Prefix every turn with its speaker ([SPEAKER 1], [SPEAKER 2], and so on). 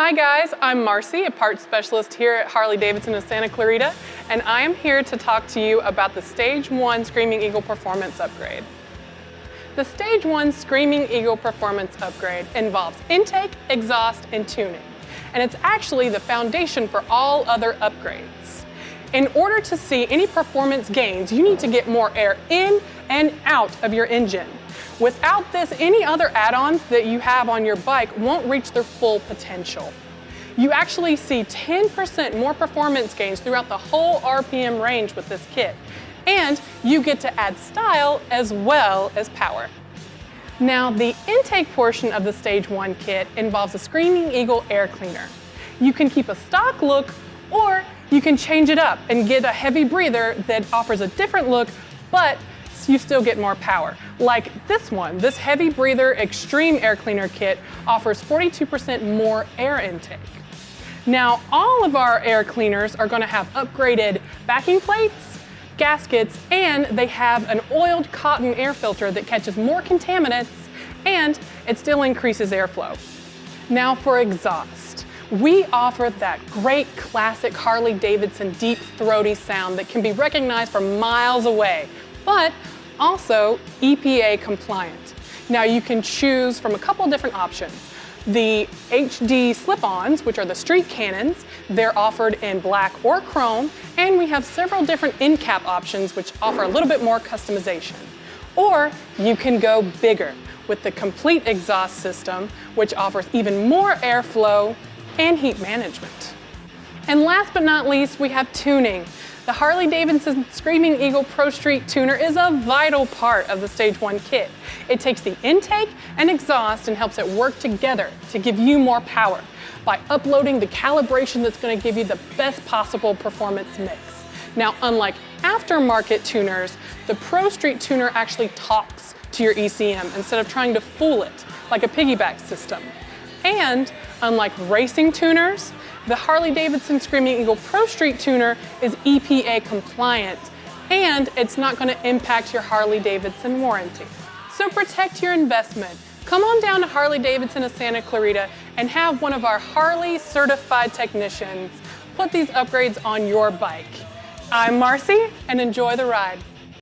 [SPEAKER 1] Hi guys, I'm Marcie, a parts specialist here at Harley-Davidson in Santa Clarita, and I am here to talk to you about the Stage 1 Screamin Eagle Performance Upgrade. The Stage 1 Screamin Eagle Performance Upgrade involves intake, exhaust, and tuning, and it's actually the foundation for all other upgrades. In order to see any performance gains, you need to get more air in and out of your engine. Without this, any other add-ons that you have on your bike won't reach their full potential. You actually see 10% more performance gains throughout the whole RPM range with this kit, and you get to add style as well as power. Now, the intake portion of the Stage 1 kit involves a Screamin Eagle air cleaner. You can keep a stock look, or you can change it up and get a heavy breather that offers a different look, but you still get more power. Like this one, this heavy breather extreme air cleaner kit offers 42% more air intake. Now, all of our air cleaners are going to have upgraded backing plates, gaskets, and they have an oiled cotton air filter that catches more contaminants, and it still increases airflow. Now for exhaust. We offer that great classic Harley-Davidson deep throaty sound that can be recognized from miles away, but also EPA compliant. Now you can choose from a couple different options. The HD slip-ons, which are the street cannons, they're offered in black or chrome, and we have several different end cap options which offer a little bit more customization. Or you can go bigger with the complete exhaust system, which offers even more airflow and heat management. And last but not least, we have tuning. The Harley-Davidson Screamin Eagle Pro Street Tuner is a vital part of the Stage 1 kit. It takes the intake and exhaust and helps it work together to give you more power by uploading the calibration that's going to give you the best possible performance mix. Now, unlike aftermarket tuners, the Pro Street Tuner actually talks to your ECM instead of trying to fool it like a piggyback system. And unlike racing tuners, the Harley-Davidson Screamin Eagle Pro Street Tuner is EPA compliant, and it's not going to impact your Harley-Davidson warranty. So protect your investment. Come on down to Harley-Davidson of Santa Clarita and have one of our Harley certified technicians put these upgrades on your bike. I'm Marcie, and enjoy the ride.